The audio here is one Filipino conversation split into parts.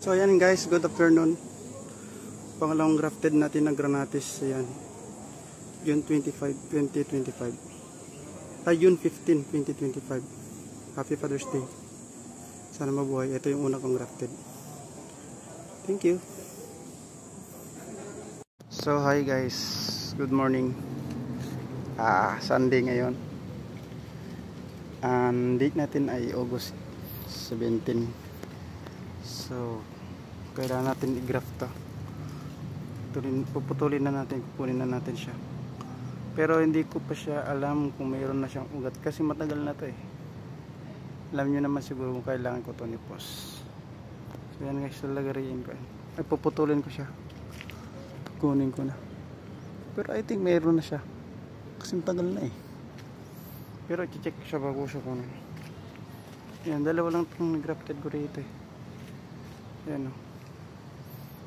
So ayan guys, good afternoon. Pangalawang grafted natin na granatis. Ayan, June 25, 2025. June 15, 2025. Happy Father's Day. Sana mabuhay. Ito yung una kong grafted. Thank you. So hi guys, good morning. Sunday ngayon. Date natin ay August 17. So kailangan natin i-graft to. Puputulin na natin, kukunin na natin siya. Pero hindi ko pa siya alam kung mayroon na siyang ugat kasi matagal na to eh. Alam nyo naman siguro kung kailangan ko to ni Pos. So yan guys, lalagariin ko. Ay puputulin ko siya. Kunin ko na. Pero I think mayroon na siya. Kasi matagal na eh. Pero i-check siya bago siya kunin. Yan, dalawa lang itong grafted ko rito eh. Yan o.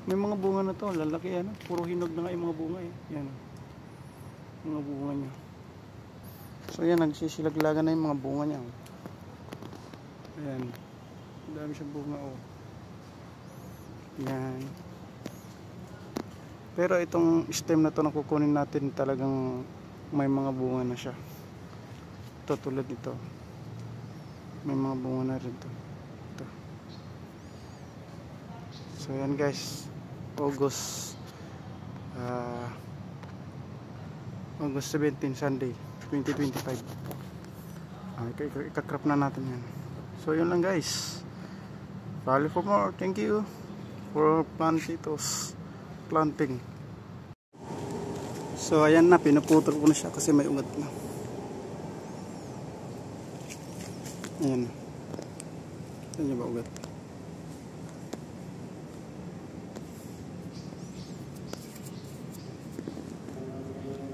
May mga bunga na to, lalaki yan. Puro hinog na nga yung mga bunga eh. Yan o. Mga bunga niya. So yan, nagsisilaglagan na yung mga bunga niya. Ayan. Dami siyang bunga o. Yan. Pero itong stem na to na kukunin natin talagang may mga bunga na siya. Ito tulad ito. May mga bunga na rin to. Ito. So yan guys, August 17 Sunday 2025. Ikakrap na natin yan. So yun lang guys. Follow for more. Thank you for planting. So ayan na, pinuputol ko na siya kasi may ugat na. Ayan. Saan niya ba ugat?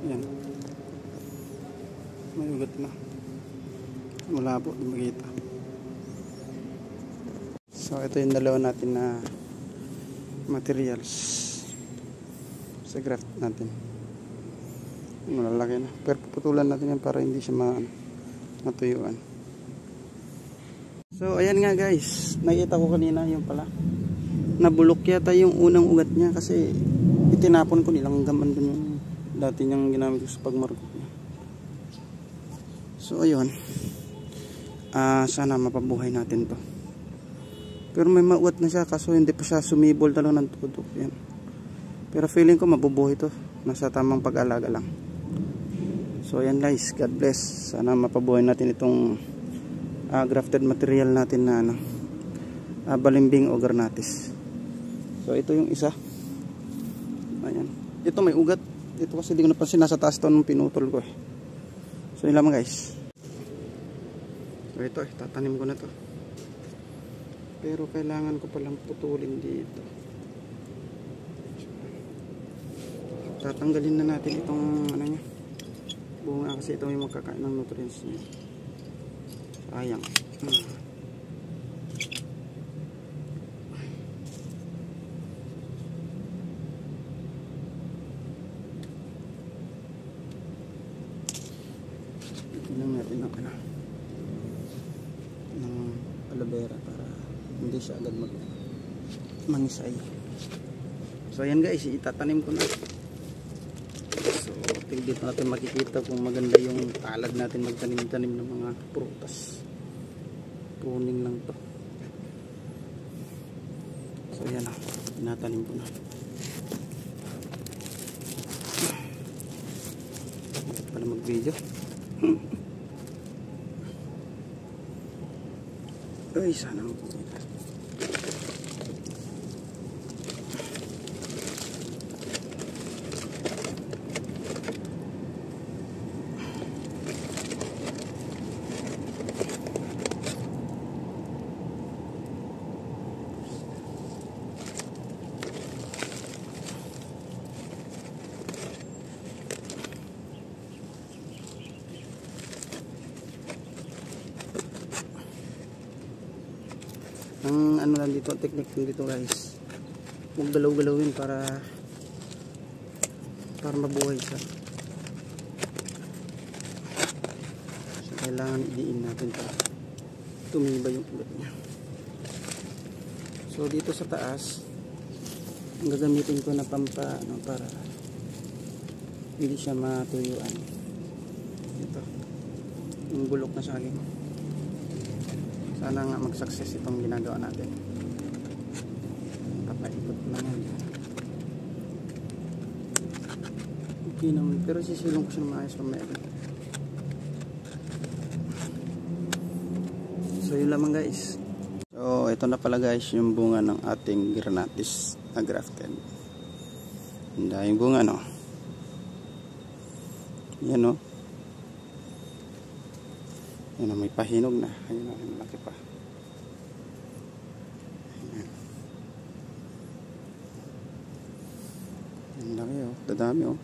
Ayan. May ugat na. Malabo, di makita. So ito yung dalawa natin na materials sa graft natin. Malalaki na. Pero puputulan natin yan para hindi siya matuyuan. So ayan nga guys, nakita ko kanina yung pala nabulok yata yung unang ugat niya kasi itinapon ko, nilang gaman dun yung dati niyang ginamit ko sa pagmarkot niya. So ayun, sana mapabuhay natin to. Pero may maugat na siya kaso hindi pa siya sumibol talaga ng todo. Yan. Pero feeling ko mabubuhay to, nasa tamang pag-alaga lang. So ayan guys, God bless. Sana mapabuhay natin itong grafted material natin na balimbing o granatis. So ito yung isa. Ayan. Ito may ugat. Ito kasi hindi ko napansin, nasa taas to nung pinutol ko eh. So yun lamang guys. So ito tatanim ko na to. Pero kailangan ko palang putulin dito. Tatanggalin na natin itong niya, bunga kasi ito yung magkakain ng nutrients niya. Sayang. Tingnan natin ng aloe vera para hindi siya agad mangisay. So ayan guys, itatanim ko na. So dito natin makikita kung maganda yung palad natin magtanim-tanim ng mga prutas. Pruning lang to. So ayan na, tinatanim ko na. Para mag-video. Ay, sana magpapita. Ang ano lang dito, technique dito guys, huwag galaw-galawin para mabuhay siya. So kailangan idiin natin para tumibay yung ugat niya. So dito sa taas, ang gagamitin ko na para hindi siya matuyuan. Ito, yung bulok na saging. Sana nga mag-success itong ginagawa natin. Papaikot lang yan. Okay naman, pero sisilong ko siya maayos pamaya. So yun lamang guys. So ito na pala guys yung bunga ng ating granatis na grafted. Handa yung bunga no. Yan no. Yan o, may pahinog na. Ayun o, malaki pa. Ayan. Ang laki o, dadami o.